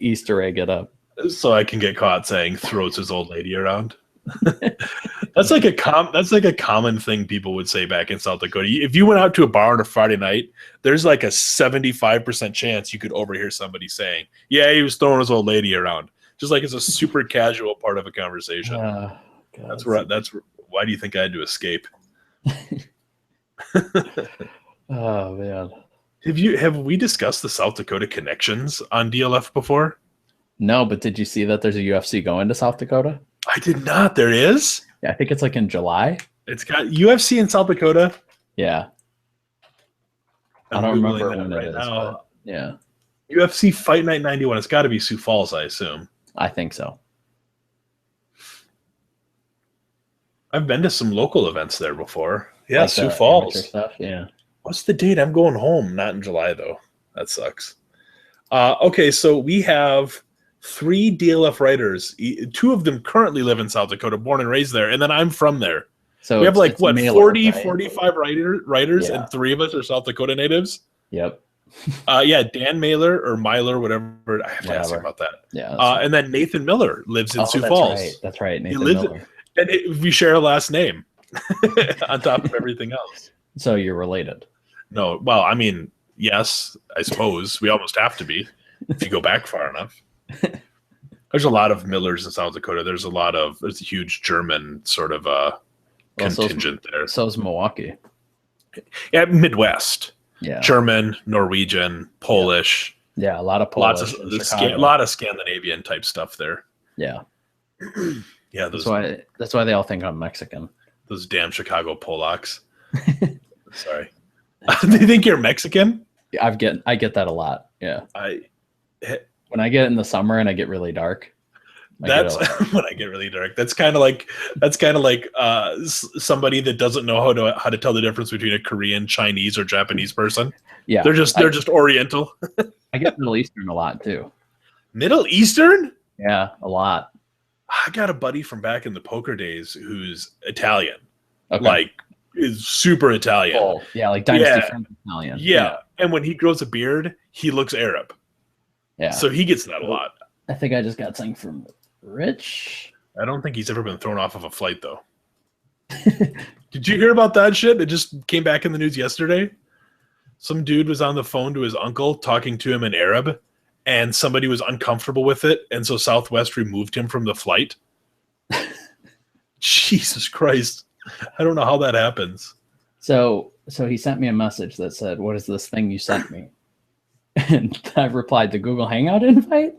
Easter egg it up. So I can get caught saying throws his old lady around. That's like a common thing people would say back in South Dakota. If you went out to a bar on a Friday night, there's like a 75% chance you could overhear somebody saying, "Yeah, he was throwing his old lady around," just like it's a super casual part of a conversation. That's why do you think I had to escape? Oh man. Have we discussed the South Dakota connections on DLF before? No, but did you see that there's a UFC going to South Dakota? I did not. There is? Yeah, I think it's like in July. It's got UFC in South Dakota? Yeah. I don't remember when it is, but yeah. UFC Fight Night 91. It's got to be Sioux Falls, I assume. I think so. I've been to some local events there before. Yeah, like Sioux Falls. Stuff. Yeah. What's the date? I'm going home. Not in July, though. That sucks. Okay, so we have 3 DLF writers. 2 of them currently live in South Dakota, born and raised there, and then I'm from there. So we have like, what, Mailer, 40, right? 45 writers, and 3 of us are South Dakota natives? Yep. Yeah, Dan Mailer or Myler, whatever. I have to ask him about that. Yeah. Right. And then Nathan Miller lives in Sioux Falls. Right. That's right. Nathan Miller. And we share a last name on top of everything else. So you're related? No. Well, I mean, yes, I suppose. We almost have to be if you go back far enough. There's a lot of Millers in South Dakota. There's a huge German sort of contingent there. So is Milwaukee. Yeah, Midwest. Yeah. German, Norwegian, Polish. Yeah, a lot of Polish. A lot of Scandinavian type stuff there. Yeah. Yeah, that's why they all think I'm Mexican. Those damn Chicago Polacks. Sorry. They think you're Mexican? I get that a lot. Yeah. When I get in the summer and I get really dark. That's when I get really dark. That's kind of like somebody that doesn't know how to tell the difference between a Korean, Chinese, or Japanese person. Yeah, they're just Oriental. I get Middle Eastern a lot too. Middle Eastern? Yeah, a lot. I got a buddy from back in the poker days who's Italian, okay. Is super Italian. Oh, yeah, like Dynasty Friends Italian. Yeah, and when he grows a beard, he looks Arab. Yeah, so he gets that a lot. I think I just got something from Rich. I don't think he's ever been thrown off of a flight, though. Did you hear about that shit? It just came back in the news yesterday. Some dude was on the phone to his uncle talking to him in Arab, and somebody was uncomfortable with it, and so Southwest removed him from the flight. Jesus Christ. I don't know how that happens. So he sent me a message that said, "What is this thing you sent me?" And I replied, "The Google Hangout invite."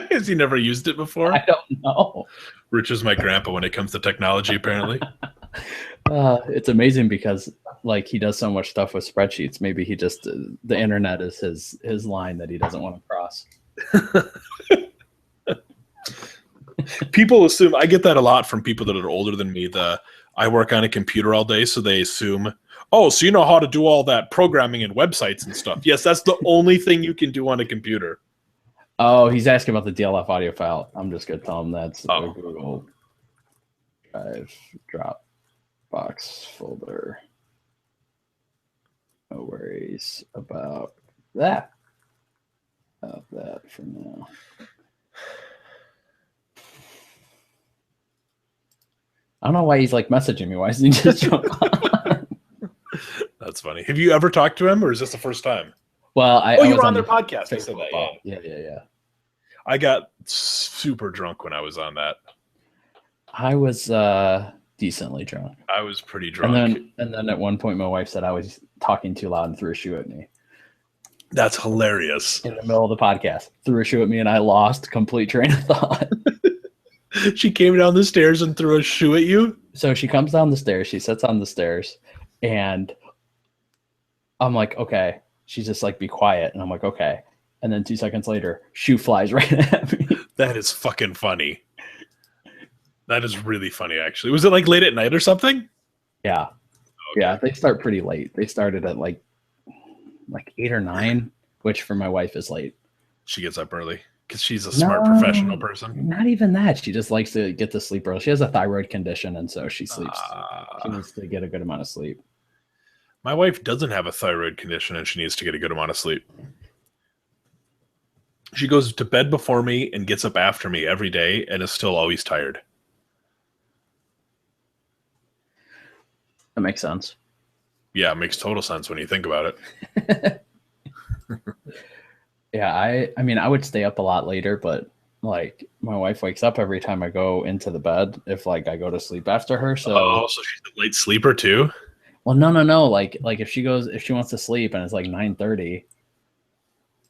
Has he never used it before? I don't know. Rich is my grandpa when it comes to technology, apparently. It's amazing because he does so much stuff with spreadsheets. Maybe he just the internet is his line that he doesn't want to cross. People assume, I get that a lot from people that are older than me. I work on a computer all day, so they assume, oh, so you know how to do all that programming and websites and stuff. Yes, that's the only thing you can do on a computer. Oh, he's asking about the DLF audio file. I'm just going to tell him that's a Google Drive Dropbox folder. No worries about that. About that for now. I don't know why he's messaging me. Why isn't he just jump on? That's funny. Have you ever talked to him, or is this the first time? Well, you were on their podcast. I said that. Yeah. I got super drunk when I was on that. I was decently drunk. I was pretty drunk. And then at one point, my wife said I was talking too loud and threw a shoe at me. That's hilarious. In the middle of the podcast, threw a shoe at me, and I lost complete train of thought. She came down the stairs and threw a shoe at you? So she comes down the stairs. She sits on the stairs, and I'm like, okay. She's just be quiet. And I'm like, okay. And then 2 seconds later, shoe flies right at me. That is fucking funny. That is really funny, actually. Was it late at night or something? Yeah. Okay. Yeah, they start pretty late. They started at 8 or 9, which for my wife is late. She gets up early because she's a smart professional person. Not even that. She just likes to get to sleep early. She has a thyroid condition, and so she sleeps. She needs to get a good amount of sleep. My wife doesn't have a thyroid condition, and she needs to get a good amount of sleep. She goes to bed before me and gets up after me every day and is still always tired. That makes sense. Yeah, it makes total sense when you think about it. Yeah, I mean, I would stay up a lot later, but like my wife wakes up every time I go into the bed if like I go to sleep after her. So so she's a late sleeper too? well, no. Like if she wants to sleep and it's like 9:30,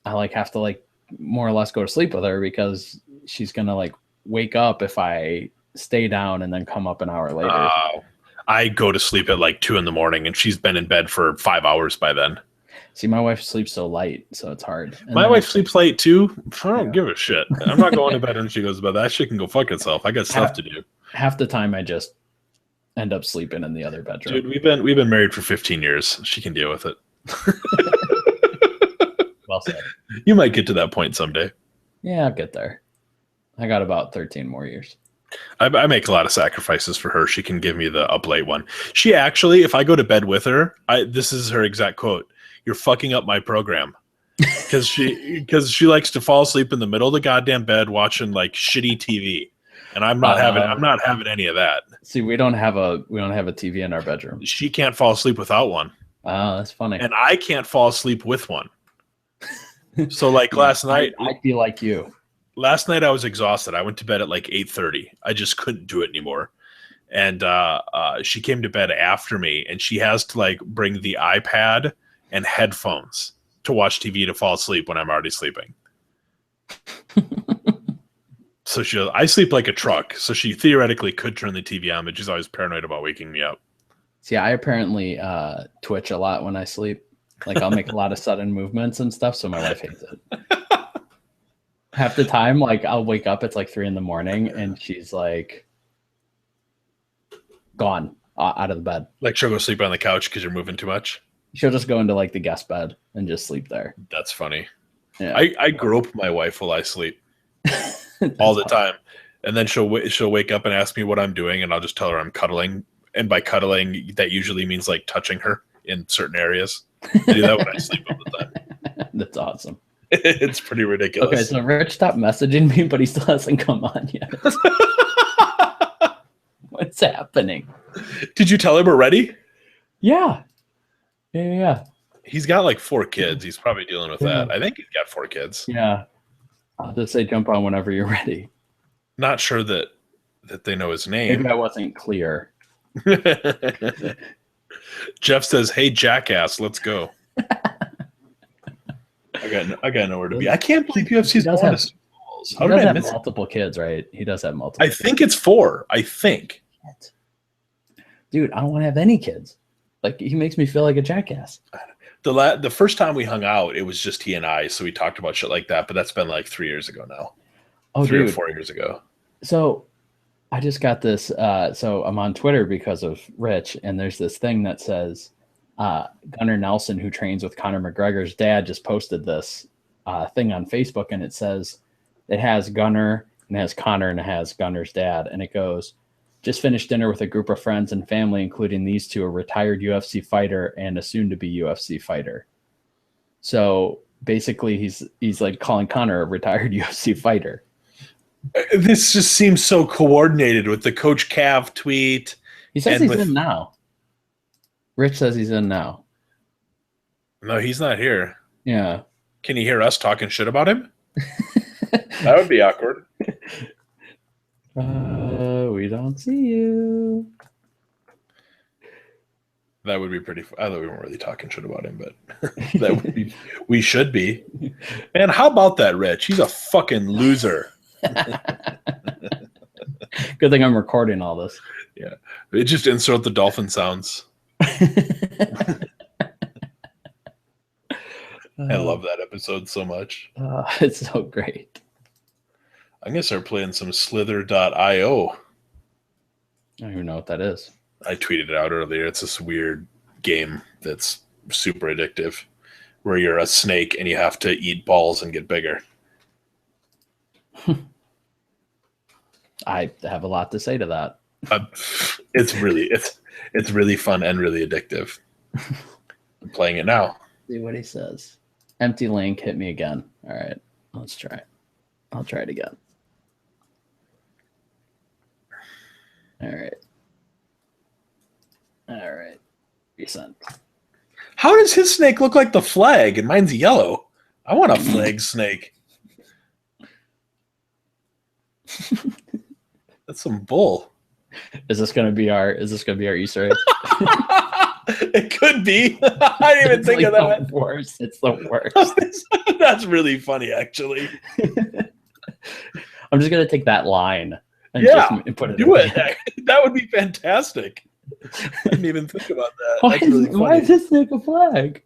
I like have to like more or less go to sleep with her because she's gonna like wake up if I stay down and then come up an hour later. I go to sleep at like 2 a.m. and she's been in bed for 5 hours by then. See, my wife sleeps so light, so it's hard. And my wife sleeps late too. I don't give a shit. I'm not going to bed and she goes to bed. That shit can go fuck itself. I got stuff to do. Half the time I just end up sleeping in the other bedroom. Dude, we've been married for 15 years. She can deal with it. Well said. You might get to that point someday. Yeah, I'll get there. I got about 13 more years. I make a lot of sacrifices for her. She can give me the up late one. She actually, if I go to bed with her, this is her exact quote: "You're fucking up my program," because she likes to fall asleep in the middle of the goddamn bed watching like shitty TV, and I'm not having any of that. See, we don't have a TV in our bedroom. She can't fall asleep without one. Oh, that's funny. And I can't fall asleep with one. So like last night, I'd be like you. Last night I was exhausted. I went to bed at like 8:30. I just couldn't do it anymore. And she came to bed after me, and she has to like bring the iPad and headphones to watch TV to fall asleep when I'm already sleeping. So I sleep like a truck. So she theoretically could turn the TV on, but she's always paranoid about waking me up. See, I apparently twitch a lot when I sleep. Like I'll make a lot of sudden movements and stuff, so my wife hates it. Half the time, like I'll wake up, it's like 3 a.m, and she's like gone out of the bed. Like she'll go sleep on the couch because you're moving too much. She'll just go into like the guest bed and just sleep there. That's funny. Yeah. I grope my wife while I sleep all the time, and then she'll wake up and ask me what I'm doing, and I'll just tell her I'm cuddling. And by cuddling, that usually means like touching her in certain areas. I do that when I sleep all the time. That's awesome. It's pretty ridiculous. Okay, so Rich stopped messaging me, but he still hasn't come on yet. What's happening? Did you tell him we're ready? Yeah. He's got like 4 kids. He's probably dealing with that. I think he's got 4 kids. Yeah. I'll just say jump on whenever you're ready. Not sure that they know his name. Maybe I wasn't clear. Jeff says, "Hey, jackass, let's go." I got nowhere to be. I can't believe UFC's going to Super Bowls. How did I miss multiple kids, right? He does have multiple. I think it's 4. I think. Dude, I don't want to have any kids. Like he makes me feel like a jackass. The first time we hung out, it was just he and I, so we talked about shit like that. But that's been like 3 years ago now. Oh, 3 or 4 years ago. So I just got this. So I'm on Twitter because of Rich, and there's this thing that says Gunnar Nelson, who trains with Conor McGregor's dad, just posted this thing on Facebook, and it says it has Gunnar and it has Conor and it has Gunnar's dad, and it goes, "Just finished dinner with a group of friends and family, including these two, a retired UFC fighter and a soon-to-be UFC fighter." So basically, he's like calling Conor a retired UFC fighter. This just seems so coordinated with the Coach Cav tweet. He says he's in now. Rich says he's in now. No, he's not here. Yeah. Can you hear us talking shit about him? That would be awkward. We don't see you. That would be pretty. I thought we weren't really talking shit about him, but that would be. We should be. Man, how about that, Rich? He's a fucking loser. Good thing I'm recording all this. Yeah, it just insert the dolphin sounds. I love that episode so much. It's so great. I'm gonna start playing some Slither.io. I don't even know what that is. I tweeted it out earlier. It's this weird game that's super addictive, where you're a snake and you have to eat balls and get bigger. I have a lot to say to that. It's really fun and really addictive. I'm playing it now. See what he says. Empty link, hit me again. All right. Let's try it. I'll try it again. All right. All right. Resend. How does his snake look like the flag and mine's yellow? I want a flag snake. That's some bull. Is this gonna be our Easter egg? It could be. I didn't even think like of that. The worst. It's the worst. That's really funny, actually. I'm just gonna take that line and just put it. Do it. That would be fantastic. I didn't even think about that. Why is this snake a flag?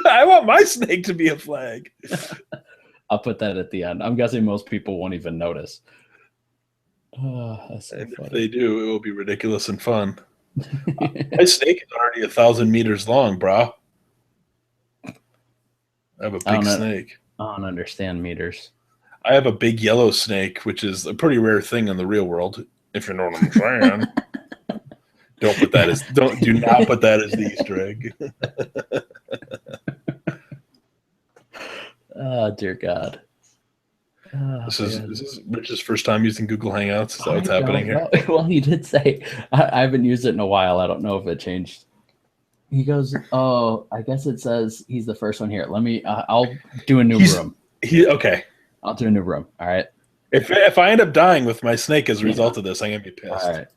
I want my snake to be a flag. I'll put that at the end. I'm guessing most people won't even notice. That's so and funny. If they do, it will be ridiculous and fun. My snake is already 1,000 meters long, bro. I have a big snake. I don't understand meters. I have a big yellow snake, which is a pretty rare thing in the real world, if you know what I'm saying. Do not put that as the Easter egg. Oh, dear God. This is Rich's first time using Google Hangouts. Is that what's happening here? Well, he did say, I haven't used it in a while. I don't know if it changed. He goes, oh, I guess it says he's the first one here. Let me, I'll do a new room. Okay. I'll do a new room. All right. If I end up dying with my snake as a result of this, I'm going to be pissed. All right.